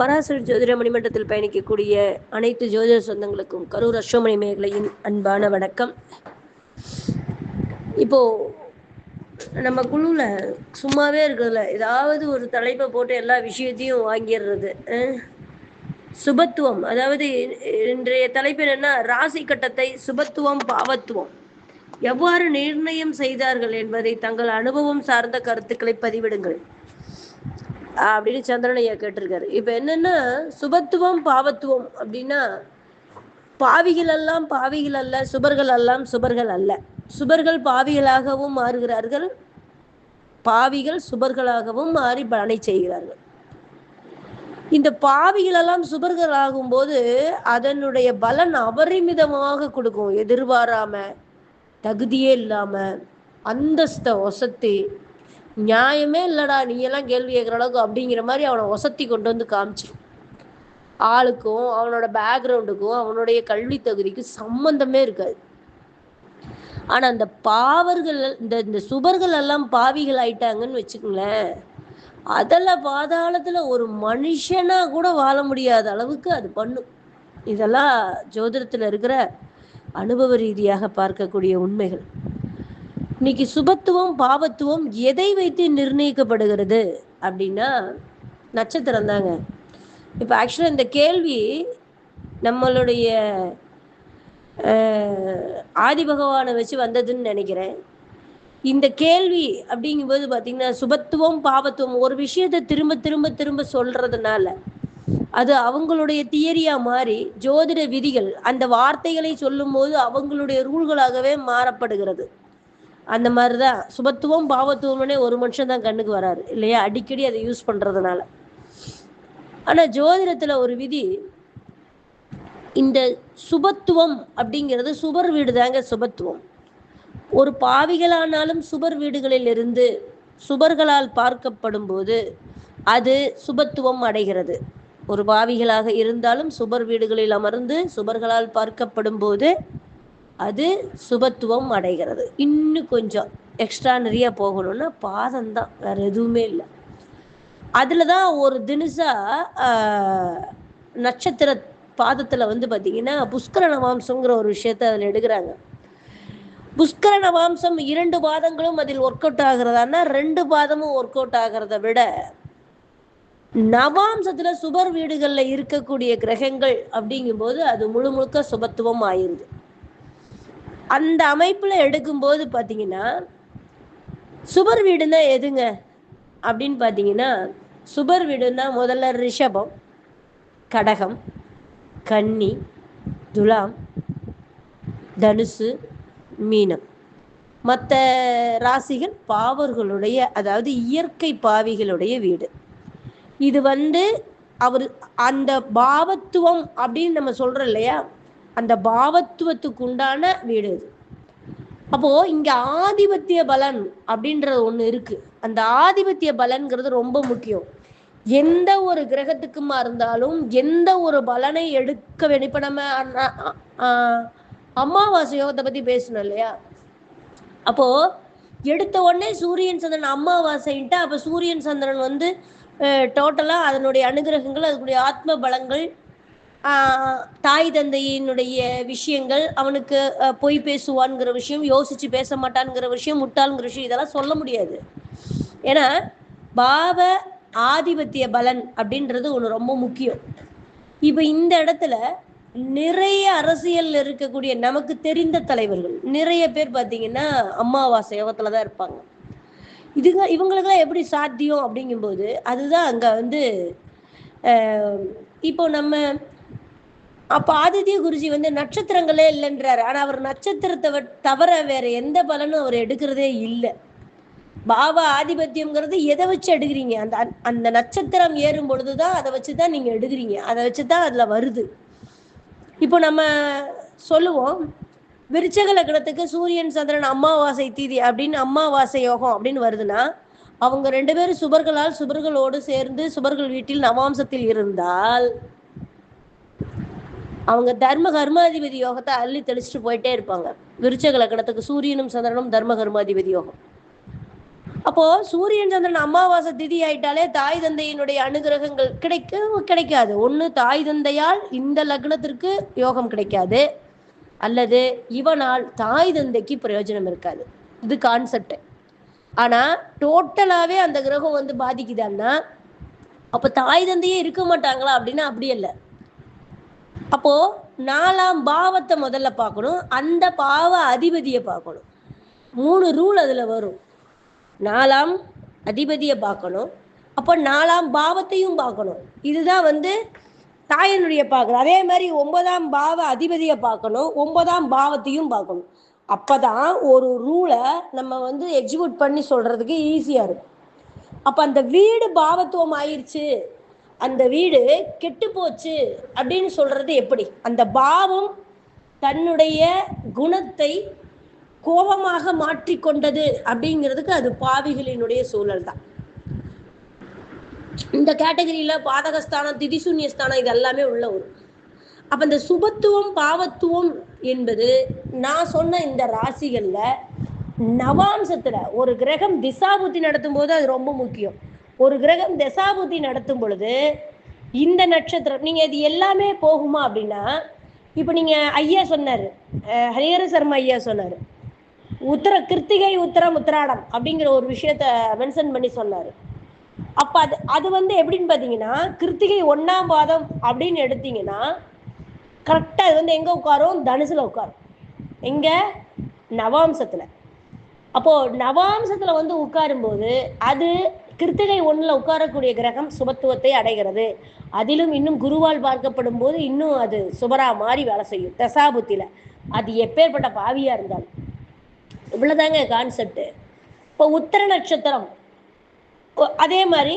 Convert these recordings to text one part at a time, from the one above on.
பராசர் ஜோதிட மணிமண்டலத்தில் பயணிக்கக்கூடிய அனைத்து ஜோதிட சொந்தங்களுக்கும் கரூர் அஸ்வமணி மேகலையின் அன்பான வணக்கம். இப்போ நம்ம குழுல சும்மாவே இருக்கிறதுல ஏதாவது ஒரு தலைப்பை போட்டு எல்லா விஷயத்தையும் வாங்கிடுறது. சுபத்துவம், அதாவது இன்றைய தலைப்பு என்னன்னா, ராசி கட்டத்தை சுபத்துவம் பாவத்துவம் எவ்வாறு நிர்ணயம் செய்தார்கள் என்பதை தங்கள் அனுபவம் சார்ந்த கருத்துக்களை பதிவிடுங்கள் அப்படின்னு சந்திரனையா கேட்டிருக்காரு. இப்ப என்னன்னா, சுபத்துவம் பாவத்துவம் அப்படின்னா, பாவிகள் எல்லாம் பாவிகள் அல்ல, சுபர்கள் எல்லாம் சுபர்கள் அல்ல. சுபர்கள் பாவிகளாகவும் மாறுகிறார்கள், பாவிகள் சுபர்களாகவும் மாறி பலனை செய்கிறார்கள். இந்த பாவிகள் எல்லாம் சுபர்கள் ஆகும் போது அதனுடைய பலன் அபரிமிதமாக கொடுக்கும். எதிர்பாராம, தகுதியே இல்லாம, அந்தஸ்த ஒசத்தி, நியாயமே இல்லடா நீ எல்லாம் கேள்வி கேட்குற அளவுக்கு அப்படிங்கிற மாதிரி அவனை ஒசத்தி கொண்டு வந்து காமிச்சிடும். ஆளுக்கும் அவனோட பேக்ரவுண்டுக்கும் அவனுடைய கல்வி தகுதிக்கும் சம்பந்தமே இருக்காது. ஆனா அந்த பாவர்கள், இந்த சுபர்கள் எல்லாம் பாவிகள் ஆயிட்டாங்கன்னு வச்சுக்கோங்களேன், அதெல்லாம் பாதாளத்துல ஒரு மனுஷனா கூட வாழ முடியாத அளவுக்கு அது பண்ணும். இதெல்லாம் ஜோதிடத்துல இருக்கிற அனுபவ ரீதியாக பார்க்கக்கூடிய உண்மைகள். இன்னைக்கு சுபத்துவம் பாவத்துவம் எதை வைத்து நிர்ணயிக்கப்படுகிறது அப்படின்னா, நட்சத்திரம் தாங்க. இப்போ ஆக்சுவலாக இந்த கேள்வி நம்மளுடைய ஆதி பகவானை வச்சு வந்ததுன்னு நினைக்கிறேன். இந்த கேள்வி அப்படிங்கும்போது பார்த்தீங்கன்னா, சுபத்துவம் பாவத்துவம் ஒரு விஷயத்தை திரும்ப திரும்ப திரும்ப சொல்றதுனால அது அவங்களுடைய தியரியா மாறி ஜோதிட விதிகள் அந்த வார்த்தைகளை சொல்லும் போது அவங்களுடைய ரூல்களாகவே மாறப்படுகிறது. அந்த மாதிரிதான் சுபத்துவம் பாவத்துவம்னே ஒரு மனுஷன் தான் கண்ணுக்கு வராரு இல்லையா, அடிக்கடி அதை யூஸ் பண்றதுனால. ஆனா ஜோதிடத்துல ஒரு விதி, இந்த சுபத்துவம் அப்படிங்கிறது சுபர் வீடு தாங்க சுபத்துவம். ஒரு பாவிகளானாலும் சுபர் வீடுகளில் இருந்து சுபர்களால் பார்க்கப்படும் போது அது சுபத்துவம் அடைகிறது. ஒரு பாவிகளாக இருந்தாலும் சுபர் வீடுகளில் அமர்ந்து சுபர்களால் பார்க்கப்படும் போது அது சுபத்துவம் அடைகிறது. இன்னும் கொஞ்சம் எக்ஸ்ட்ரா நிறைய போகணும்னா பாதம்தான், வேற எதுவுமே இல்லை. அதுலதான் ஒரு தினசா நட்சத்திர பாதத்துல வந்து பாத்தீங்கன்னா புஷ்கர நவாம்சங்கிற ஒரு விஷயத்த அதுல எடுக்கிறாங்க. புஷ்கர நவாம்சம் 2 பாதங்களும் அதில் ஒர்க் அவுட் ஆகிறதானா 2 பாதமும் ஒர்க் அவுட் ஆகிறத விட நவாம்சத்துல சுபர் வீடுகள்ல இருக்கக்கூடிய கிரகங்கள் அப்படிங்கும்போது அது முழுக்க சுபத்துவம் ஆயிருது. அந்த அமைப்புல எடுக்கும்போது பாத்தீங்கன்னா சுபர் வீடுன்னா எதுங்க அப்படின்னு பாத்தீங்கன்னா, சுபர் வீடுன்னா முதல்ல ரிஷபம், கடகம், கன்னி, துலாம், தனுசு, மீனம். மற்ற ராசிகள் பாவர்களுடைய, அதாவது இயற்கை பாவிகளுடைய வீடு. இது வந்து அவர் அந்த பாவத்துவம் அப்படின்னு நம்ம சொல்றோம் இல்லையா, அந்த பாவத்துவத்துக்கு உண்டான வீடு இது. அப்போ இங்க ஆதிபத்திய பலன் அப்படின்றது ஒண்ணு இருக்கு. அந்த ஆதிபத்திய பலன்கிறது ரொம்ப முக்கியம். எந்த ஒரு கிரகத்துக்குமா இருந்தாலும் எந்த ஒரு பலனை எடுக்க வேண்டும். இப்ப நம்ம அமாவாசை யோகத்தை பத்தி பேசணும் இல்லையா, அப்போ எடுத்த உடனே சூரியன் சந்திரன் அமாவாசைன்ட்டு அப்ப சூரியன் சந்திரன் வந்து டோட்டலா அதனுடைய அனுகிரகங்கள், அதனுடைய ஆத்ம பலங்கள், தாய் தந்தையினுடைய விஷயங்கள், அவனுக்கு பொய் பேசுவான்ங்கிற விஷயம், யோசிச்சு பேச மாட்டான்ங்கிற விஷயம், முட்டாளுங்கிற விஷயம், இதெல்லாம் சொல்ல முடியாது. ஏன்னா பாவ ஆதிபத்திய பலன் அப்படின்றது ஒன்று ரொம்ப முக்கியம். இப்போ இந்த இடத்துல நிறைய அரசியல் இருக்கக்கூடிய நமக்கு தெரிந்த தலைவர்கள் நிறைய பேர் பார்த்தீங்கன்னா அமாவாசை யோகத்துல தான் இருப்பாங்க. இவங்களுக்கெல்லாம் எப்படி சாத்தியம் அப்படிங்கும்போது அதுதான் அங்க வந்து இப்போ நம்ம அப்ப ஆதித்ய குருஜி வந்து நட்சத்திரங்களே இல்லைன்றாரு. ஆனா அவர் நட்சத்திரத்தை தவிர வேற எந்த பலனும் அவர் எடுக்கிறதே இல்லை. பாவ ஆதிபத்தியம்ங்கிறது எதை வச்சு எடுக்கிறீங்க, அந்த அந்த நட்சத்திரம் ஏறும் பொழுதுதான் அதை வச்சுதான் நீங்க எடுக்கிறீங்க, அதை வச்சுதான் அதுல வருது. இப்போ நம்ம சொல்லுவோம் விருச்சக லக்னத்துக்கு சூரியன் சந்திரன் அமாவாசை தீதி அப்படின்னு அமாவாசை யோகம் அப்படின்னு வருதுன்னா அவங்க 2 பேரும் சுபர்களால் சுபர்களோடு சேர்ந்து சுபர்கள் வீட்டில் நவாம்சத்தில் இருந்தால் அவங்க தர்ம கர்மாதிபதி யோகத்தை அள்ளி தெளிச்சுட்டு போயிட்டே இருப்பாங்க. விருச்சக லக்னத்துக்கு சூரியனும் சந்திரனும் தர்ம கர்மாதிபதி யோகம். அப்போ சூரியன் சந்திரன் அமாவாசை திதி ஆயிட்டாலே தாய் தந்தையினுடைய அனுகிரகங்கள் கிடைக்காது. ஒண்ணு தாய் தந்தையால் இந்த லக்னத்திற்கு யோகம் கிடைக்காது, அல்லது இவனால் தாய் தந்தைக்கு பிரயோஜனம் இருக்காது. இது கான்செப்ட். ஆனா டோட்டலாவே அந்த கிரகம் வந்து பாதிக்குதான்னா அப்ப தாய் தந்தையே இருக்க மாட்டாங்களா அப்படின்னா அப்படி இல்லை. அப்போ 4ஆம் பாவத்தை முதல்ல பார்க்கணும், அந்த பாவ அதிபதியை பார்க்கணும். 3 ரூல் அதுல வரும். 4ஆம் அதிபதியை பார்க்கணும், அப்போ 4ஆம் பாவத்தையும் பார்க்கணும். இதுதான் வந்து தாயனுடைய பார்க்கணும். அதே மாதிரி 9ஆம் பாவ அதிபதியை பார்க்கணும், 9ஆம் பாவத்தையும் பார்க்கணும். அப்பதான் ஒரு ரூலை நம்ம வந்து எக்ஸிக்யூட் பண்ணி சொல்றதுக்கு ஈஸியா இருக்கும். அப்ப அந்த வீடு பாவத்துவம் ஆயிடுச்சு, அந்த வீடு கெட்டு போச்சு அப்படின்னு சொல்றது எப்படி? அந்த பாவம் தன்னுடைய குணத்தை கோபமாக மாற்றிக்கொண்டது அப்படிங்கிறதுக்கு அது பாவிகளினுடைய சூழல் தான். இந்த கேட்டகரியில பாதகஸ்தானம், திதிசூன்யஸ்தானம் இது எல்லாமே உள்ள வரும். அப்ப இந்த சுபத்துவம் பாவத்துவம் என்பது நான் சொன்ன இந்த ராசிகள்ல நவாம்சத்துல ஒரு கிரகம் திசாபுத்தி நடத்தும் போது அது ரொம்ப முக்கியம். ஒரு கிரகம் தசாபுத்தி நடத்தும் பொழுது இந்த நட்சத்திரம் நீங்க இது எல்லாமே போகுமா அப்படின்னா, இப்ப நீங்க ஐயா சொன்னாரு, ஹரிஹர சர்மா ஐயா சொன்னாரு, கிருத்திகை உத்தரம் உத்திராடம் அப்படிங்கிற ஒரு விஷயத்த மென்ஷன் பண்ணி சொன்னாரு. அப்ப அது வந்து எப்படின்னு பாத்தீங்கன்னா, கிருத்திகை 1ஆம் பாதம் அப்படின்னு எடுத்தீங்கன்னா கரெக்டா அது வந்து எங்க உட்காரும்? தனுசுல உட்காரும். எங்க? நவாம்சத்துல. அப்போ நவாம்சத்துல வந்து உட்காரும் போது அது கிருத்திகை 1ல உட்காரக்கூடிய கிரகம் சுபத்துவத்தை அடைகிறது. அதிலும் இன்னும் குருவால் பார்க்கப்படும் போது இன்னும் அது சுபரா மாறி வேலை செய்யும் தசாபுத்தில. அது எப்பேற்பட்ட பாவியா இருந்தாலும். இவ்வளவுதாங்க கான்செப்ட். இப்போ உத்தர நட்சத்திரம் அதே மாதிரி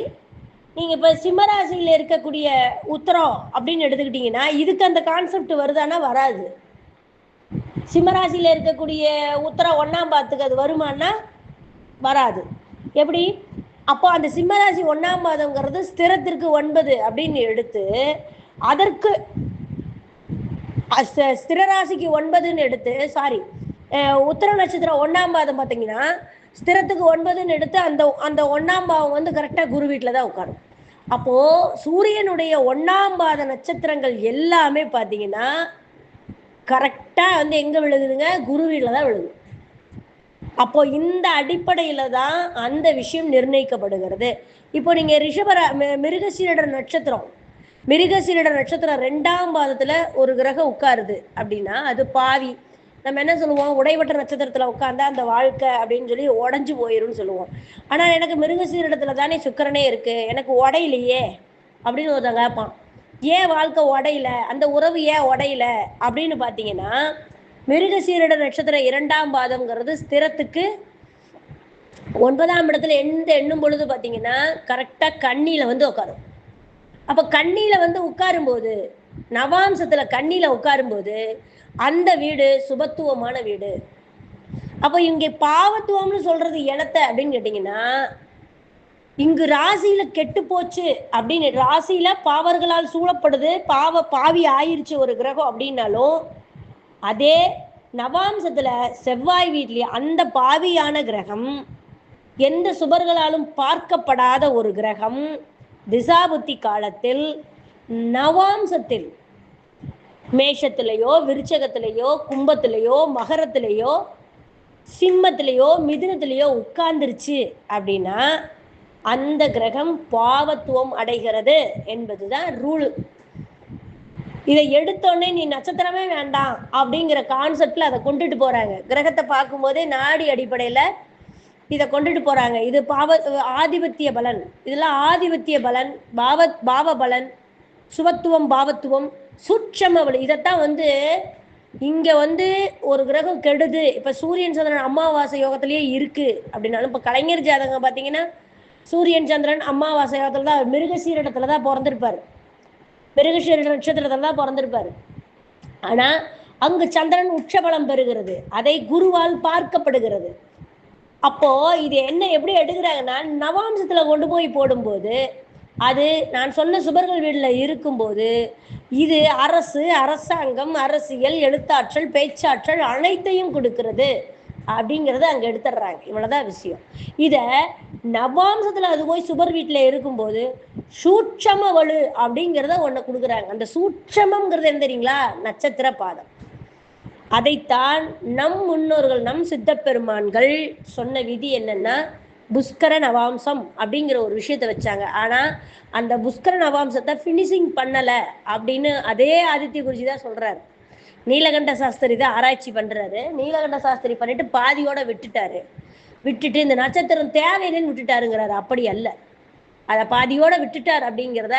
நீங்க இப்ப சிம்மராசியில இருக்கக்கூடிய உத்தரம் அப்படின்னு எடுத்துக்கிட்டீங்கன்னா இதுக்கு அந்த கான்செப்ட் வருதானா? வராது. சிம்மராசியில இருக்கக்கூடிய உத்தரம் 1ஆம் பாதத்துக்கு அது வருமானா? வராது. எப்படி? அப்போ அந்த சிம்மராசி 1ஆம் பாதம்ங்கிறது ஸ்திரத்திற்கு 9 அப்படின்னு எடுத்து அதற்கு ஸ்திரராசிக்கு 9ன்னு எடுத்து உத்தர நட்சத்திரம் 1ஆம் பாதம் பார்த்தீங்கன்னா ஸ்திரத்துக்கு 9ன்னு எடுத்து அந்த 1ஆம் பாவம் வந்து கரெக்டா குரு வீட்டுல தான் உட்காரும். அப்போ சூரியனுடைய 1ஆம் பாத நட்சத்திரங்கள் எல்லாமே பார்த்தீங்கன்னா கரெக்டா வந்து எங்க விழுகுதுங்க? குரு வீட்டுல தான் விழுகுது. அப்போ இந்த அடிப்படையில தான் அந்த விஷயம் நிர்ணயிக்கப்படுகிறது. இப்போ நீங்க மிருகசீரிட நட்சத்திரம் 2ஆம் பாதத்துல ஒரு கிரகம் உட்காருது அப்படின்னா அது பாவி. நம்ம என்ன சொல்லுவோம்? உடைவட்ட நட்சத்திரத்துல உட்கார்ந்தா அந்த வாழ்க்கை அப்படின்னு சொல்லி உடஞ்சு போயிரும்னு சொல்லுவோம். ஆனா எனக்கு மிருகசீரிடத்துல தானே சுக்கிரனே இருக்கு, எனக்கு உடையிலையே அப்படின்னு ஒருத்தன் கேட்பான். ஏன் வாழ்க்கை உடையில, அந்த உறவு ஏன் உடையில அப்படின்னு பாத்தீங்கன்னா, மிருகசீரிட நட்சத்திரம் 2ஆம் பாதம்ங்கிறது ஸ்திரத்துக்கு 9ஆம் இடத்துல எண்ணும் பொழுது பாத்தீங்கன்னா கரெக்டா கண்ணியில வந்து உட்காரும். அப்ப கண்ணியில வந்து உட்காரும் போது, நவாம்சத்துல கண்ணியில உட்காரும் போது அந்த வீடு சுபத்துவமான வீடு. அப்ப இங்க பாவத்துவம்னு சொல்றது இடத்த அப்படின்னு கேட்டீங்கன்னா, இங்கு ராசியில கெட்டு போச்சு அப்படின்னு, ராசியில பாவர்களால் சூழப்படுது, பாவி ஆயிருச்சு ஒரு கிரகம் அப்படின்னாலும் அதே நவாம்சத்துல செவ்வாய் வீட்லயே அந்த பாவியான கிரகம், எந்த சுபர்களாலும் பார்க்கப்படாத ஒரு கிரகம் திசாபுத்தி காலத்தில் நவாம்சத்தில் மேஷத்திலேயோ விருச்சகத்திலேயோ கும்பத்திலேயோ மகரத்திலேயோ சிம்மத்திலேயோ மிதுனத்திலேயோ உட்கார்ந்துருச்சு அப்படின்னா அந்த கிரகம் பாவத்துவம் அடைகிறது என்பதுதான் ரூல். இதை எடுத்தோடனே நீ நட்சத்திரமே வேண்டாம் அப்படிங்கிற கான்செப்ட்ல அதை கொண்டுட்டு போறாங்க. கிரகத்தை பார்க்கும்போதே நாடி அடிப்படையில இதை கொண்டுட்டு போறாங்க. இது ஆதிபத்திய பலன், இதெல்லாம் ஆதிபத்திய பலன், பாவ பலன், சுபத்துவம் பாவத்துவம், சூட்சம பலன். இதைத்தான் வந்து இங்க வந்து ஒரு கிரகம் கெடுது. இப்ப சூரியன் சந்திரன் அமாவாசை யோகத்திலேயே இருக்கு அப்படின்னாலும், இப்ப கலைஞர் ஜாதகம் பாத்தீங்கன்னா சூரியன் சந்திரன் அமாவாசை யோகத்துல தான் மிருகசீரிடத்துல தான் பிறந்திருப்பாரு, மிருகசீரிட நட்சத்திரத்துல தான் பிறந்திருப்பாரு. ஆனா அங்கு சந்திரன் உச்சபலம் பெறுகிறது, அதை குருவால் பார்க்கப்படுகிறது. அப்போ இது என்ன எப்படி எடுக்கிறாங்கன்னா, நவாம்சத்துல கொண்டு போய் போடும்போது அது நான் சொன்ன சுபர்கள் வீடுல இருக்கும்போது இது அரசு, அரசாங்கம், அரசியல், எழுத்தாற்றல், பேச்சாற்றல் அனைத்தையும் கொடுக்கிறது அப்படிங்கறத அங்க எடுத்துடுறாங்க. இவ்வளவுதான் விஷயம். இத நவாம்சத்துல அது போய் சுபர் வீட்டுல இருக்கும்போது சூட்சம வலு அப்படிங்கிறத ஒண்ணு கொடுக்குறாங்க. அந்த சூட்சமம்ங்கிறது என்ன தெரியுங்களா? நட்சத்திர பாதம். அதைத்தான் நம் முன்னோர்கள், நம் சித்த பெருமான்கள் சொன்ன விதி என்னன்னா, புஷ்கர நவாம்சம் அப்படிங்கிற ஒரு விஷயத்த வச்சாங்க. ஆனா அந்த புஷ்கர நவாம்சத்தை பினிஷிங் பண்ணல அப்படின்னு அதே ஆதித்ய குருஜி தான் சொல்றாரு. நீலகண்ட சாஸ்திரி தான் ஆராய்ச்சி பண்றாரு. நீலகண்ட சாஸ்திரி பண்ணிட்டு பாதியோட விட்டுட்டாரு. விட்டுட்டு இந்த நட்சத்திரம் தேவையில்லைன்னு விட்டுட்டாருங்கிறாரு. அப்படி அல்ல, அதை பாதியோட விட்டுட்டார் அப்படிங்கிறத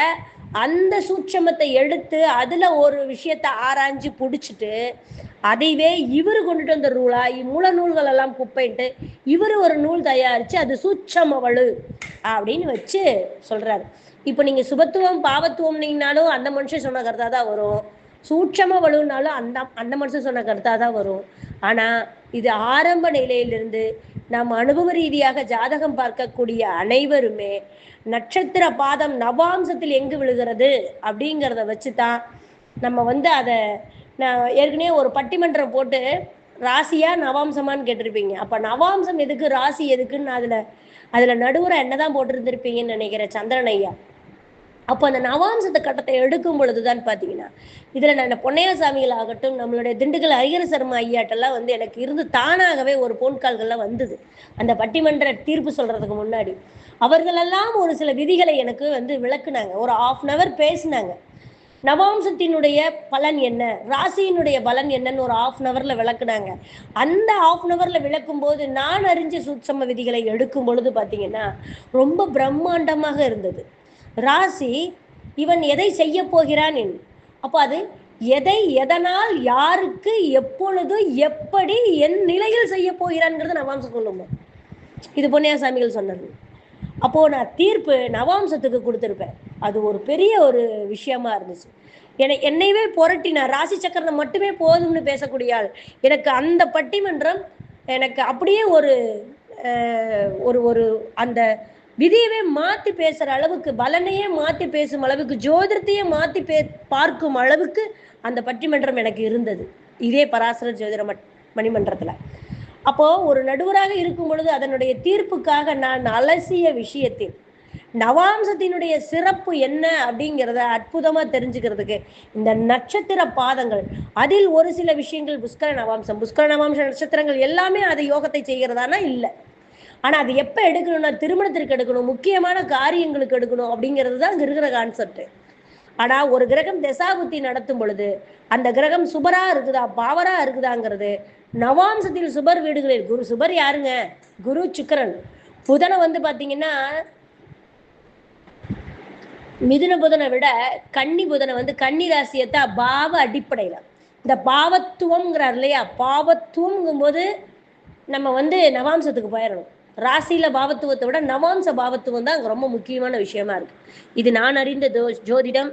அந்த சூட்சமத்தை எடுத்து அதுல ஒரு விஷயத்த ஆராய்ஞ்சு பிடிச்சிட்டு அதைவே இவரு கொண்டுட்டு வந்த ரூலா, மூல நூல்கள் எல்லாம் குப்பைன்ட்டு இவரு ஒரு நூல் தயாரிச்சு அது சூட்சம வலு அப்படின்னு வச்சு சொல்றாரு. இப்ப நீங்க சுபத்துவம் பாவத்துவம்னீங்கனாலும் அந்த மனுஷன் சொன்ன கருத்தா தான் வரும், சூட்சம வலுனாலும் அந்த அந்த மனுஷன் சொன்ன கருத்தா தான் வரும். ஆனா இது ஆரம்ப நிலையிலிருந்து நாம் அனுபவ ரீதியாக ஜாதகம் பார்க்கக்கூடிய அனைவருமே நட்சத்திர பாதம் நவாம்சத்தில் எங்கு விழுகிறது அப்படிங்கிறத வச்சுதான் நம்ம வந்து அதை, நான் ஏற்கனவே ஒரு பட்டிமன்றம் போட்டு ராசியா நவாம்சமான்னு கேட்டிருப்பீங்க. அப்ப நவாம்சம் எதுக்கு ராசி எதுக்குன்னு அதுல நடுவுற என்னதான் போட்டிருந்திருப்பீங்கன்னு நினைக்கிறேன், சந்திரன் ஐயா. அப்போ அந்த நவாம்சத்தை கட்டத்தை எடுக்கும் பொழுதுதான் பாத்தீங்கன்னா, இதுல நான் பொன்னையாசாமிகள் ஆகட்டும், நம்மளுடைய திண்டுக்கல் ஹரிஹர சர்மா ஐயாட்டெல்லாம் வந்து எனக்கு இருந்து தானாகவே ஒரு போன் கால்கள்லாம் வந்தது அந்த பட்டிமன்ற தீர்ப்பு சொல்றதுக்கு முன்னாடி. அவர்களெல்லாம் ஒரு சில விதிகளை எனக்கு வந்து விளக்குனாங்க. ஒரு 1/2 hour பேசினாங்க. நவாம்சத்தினுடைய பலன் என்ன, ராசியினுடைய பலன் என்னன்னு ஒரு 1/2 hourல விளக்குனாங்க. அந்த 1/2 hourல விளக்கும் போது நான் அறிஞ்ச சூட்சம விதிகளை எடுக்கும் பொழுது பாத்தீங்கன்னா ரொம்ப பிரம்மாண்டமாக இருந்தது. ராசி இவன் எதை செய்ய போகிறான், அப்போ அது எதை, எதனால், யாருக்கு, எப்பொழுது, எப்படி, என் நிலையில் செய்ய போகிறான்ங்கிறது நவாம்சம் சொல்லுங்க. இது பொன்னையாசாமிகள் சொன்னது. அப்போ நான் தீர்ப்பு நவாம்சத்துக்கு கொடுத்துருப்பேன். அது ஒரு பெரிய ஒரு விஷயமா இருந்துச்சு. என்னையவே புரட்டி நான் ராசி சக்கரம் மட்டுமே போதும்னு பேசக்கூடிய ஆள். எனக்கு அந்த பட்டிமன்றம் எனக்கு அப்படியே ஒரு ஒரு ஒரு அந்த விதியவே மாத்தி பேசுற அளவுக்கு, பலனையே மாத்தி பேசும் அளவுக்கு, ஜோதிடத்தையே மாத்தி பார்க்கும் அளவுக்கு அந்த பட்டிமன்றம் எனக்கு இருந்தது, இதே பராசர ஜோதிட மணிமன்றத்துல. அப்போ ஒரு நடுவராக இருக்கும் பொழுது அதனுடைய தீர்ப்புக்காக நான் அலசிய விஷயத்தில் நவாம்சத்தினுடைய சிறப்பு என்ன அப்படிங்கிறத அற்புதமா தெரிஞ்சுக்கிறதுக்கு இந்த நட்சத்திர பாதங்கள், அதில் ஒரு சில விஷயங்கள் புஷ்கர நவாம்சம், புஷ்கர நவாம்ச நட்சத்திரங்கள் எல்லாமே அது யோகத்தை செய்கிறதானா இல்லை. ஆனா அது எப்ப எடுக்கணும்னா திருமணத்திற்கு எடுக்கணும், முக்கியமான காரியங்களுக்கு எடுக்கணும் அப்படிங்கிறது தான் அங்க இருக்கிற கான்செப்ட். ஆனா ஒரு கிரகம் தசாபுத்தி நடத்தும் பொழுது அந்த கிரகம் சுபரா இருக்குதா பாவரா இருக்குதாங்கிறது நவாம்சத்தில் சுபர் வீடுகளில், குரு சுபர் யாருங்க, குரு சுக்கிரன். புதனை வந்து பாத்தீங்கன்னா மிதுன புதனை விட கன்னி புதனை வந்து கன்னி ராசியத்தான் பாவ அடிப்படையில இந்த பாவத்துவம்ங்கிறார் இல்லையா, பாவத்துவம்ங்கும் போது நம்ம வந்து நவாம்சத்துக்கு போயிடணும். ராசியில பாவத்துவத்தை விட நவாம்ச பாவத்துவம் தான் ரொம்ப முக்கியமான விஷயமா இருக்கு. இது நான் அறிந்த ஜோதிடம்.